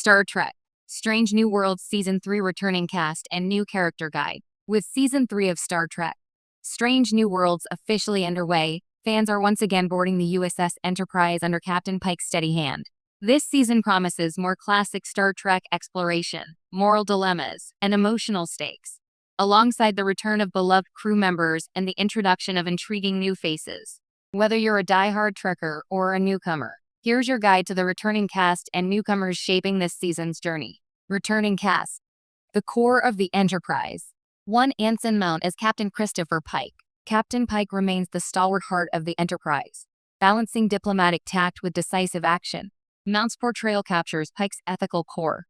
Star Trek Strange New Worlds Season 3 returning cast and new character guide. With Season 3 of Star Trek Strange New Worlds officially underway, fans are once again boarding the USS Enterprise under Captain Pike's steady hand. This season promises more classic Star Trek exploration, moral dilemmas, and emotional stakes, alongside the return of beloved crew members and the introduction of intriguing new faces. Whether you're a die-hard Trekker or a newcomer, here's your guide to the returning cast and newcomers shaping this season's journey. Returning cast. The core of the Enterprise. 1. Anson Mount as Captain Christopher Pike. Captain Pike remains the stalwart heart of the Enterprise, balancing diplomatic tact with decisive action. Mount's portrayal captures Pike's ethical core,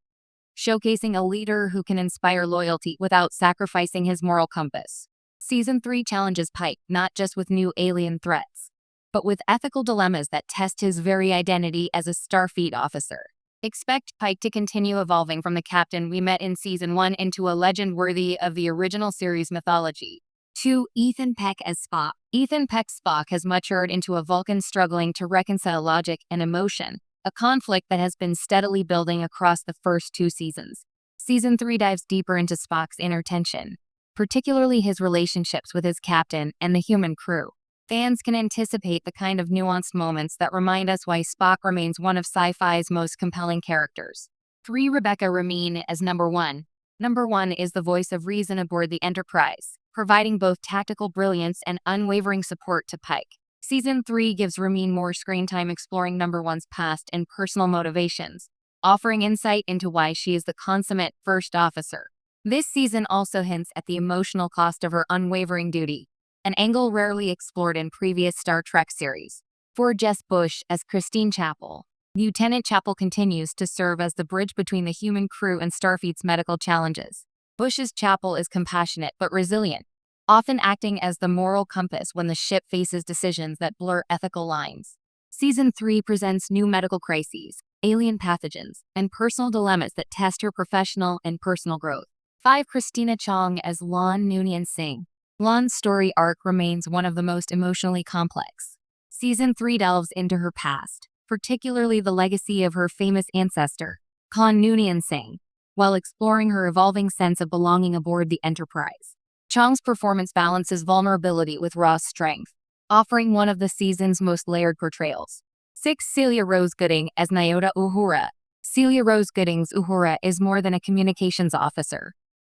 showcasing a leader who can inspire loyalty without sacrificing his moral compass. Season 3 challenges Pike not just with new alien threats, but with ethical dilemmas that test his very identity as a Starfleet officer. Expect Pike to continue evolving from the captain we met in Season 1 into a legend worthy of the original series mythology. 2. Ethan Peck as Spock. Ethan Peck's Spock has matured into a Vulcan struggling to reconcile logic and emotion, a conflict that has been steadily building across the first 2 seasons. Season 3 dives deeper into Spock's inner tension, particularly his relationships with his captain and the human crew. Fans can anticipate the kind of nuanced moments that remind us why Spock remains one of sci-fi's most compelling characters. 3. Rebecca Romijn as Number 1. Number 1 is the voice of reason aboard the Enterprise, providing both tactical brilliance and unwavering support to Pike. Season 3 gives Romijn more screen time exploring Number 1's past and personal motivations, offering insight into why she is the consummate first officer. This season also hints at the emotional cost of her unwavering duty, an angle rarely explored in previous Star Trek series. 4. Jess Bush as Christine Chapel. Lieutenant Chapel continues to serve as the bridge between the human crew and Starfleet's medical challenges. Bush's Chapel is compassionate but resilient, often acting as the moral compass when the ship faces decisions that blur ethical lines. Season 3 presents new medical crises, alien pathogens, and personal dilemmas that test her professional and personal growth. 5. Christina Chong as Lon Noonien Singh. Lon's story arc remains one of the most emotionally complex. Season 3 delves into her past, particularly the legacy of her famous ancestor, Khan Noonien Singh, while exploring her evolving sense of belonging aboard the Enterprise. Chong's performance balances vulnerability with raw strength, offering one of the season's most layered portrayals. 6. Celia Rose Gooding as Nyota Uhura. Celia Rose Gooding's Uhura is more than a communications officer.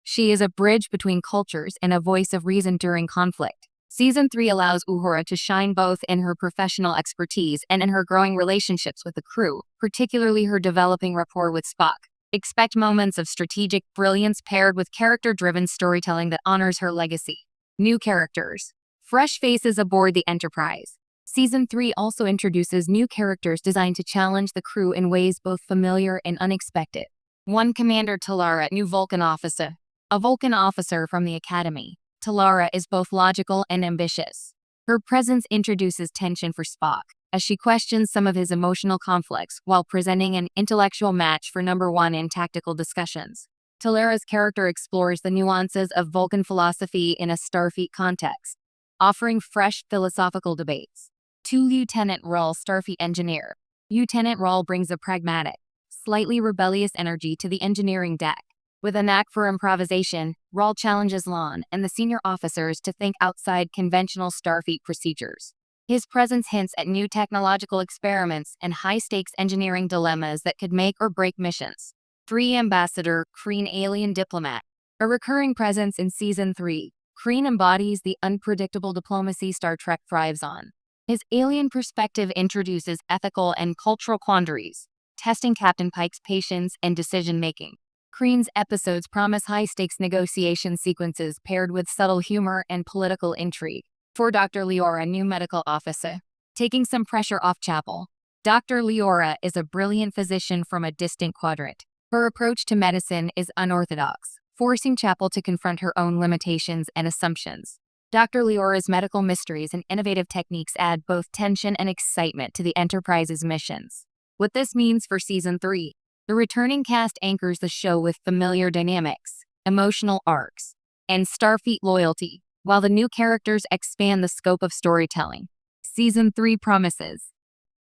She is a bridge between cultures and a voice of reason during conflict. Season 3 allows Uhura to shine both in her professional expertise and in her growing relationships with the crew, particularly her developing rapport with Spock. Expect moments of strategic brilliance paired with character-driven storytelling that honors her legacy. New characters. Fresh faces aboard the Enterprise. Season 3 also introduces new characters designed to challenge the crew in ways both familiar and unexpected. 1. Commander Talara, new Vulcan officer. A Vulcan officer from the Academy, Talara is both logical and ambitious. Her presence introduces tension for Spock, as she questions some of his emotional conflicts while presenting an intellectual match for Number 1 in tactical discussions. Talara's character explores the nuances of Vulcan philosophy in a Starfleet context, offering fresh philosophical debates. 2. Lieutenant Rahl, Starfleet engineer. Lieutenant Rahl brings a pragmatic, slightly rebellious energy to the engineering deck. With a knack for improvisation, Rahl challenges Lon and the senior officers to think outside conventional Starfleet procedures. His presence hints at new technological experiments and high-stakes engineering dilemmas that could make or break missions. 3. Ambassador, Kreen alien diplomat. A recurring presence in Season 3, Kreen embodies the unpredictable diplomacy Star Trek thrives on. His alien perspective introduces ethical and cultural quandaries, testing Captain Pike's patience and decision-making. Kreen's episodes promise high-stakes negotiation sequences paired with subtle humor and political intrigue. 4. Dr. Leora, new medical officer. Taking some pressure off Chapel, Dr. Leora is a brilliant physician from a distant quadrant. Her approach to medicine is unorthodox, forcing Chapel to confront her own limitations and assumptions. Dr. Leora's medical mysteries and innovative techniques add both tension and excitement to the Enterprise's missions. What this means for Season 3. The returning cast anchors the show with familiar dynamics, emotional arcs, and Starfleet loyalty, while the new characters expand the scope of storytelling. Season 3 promises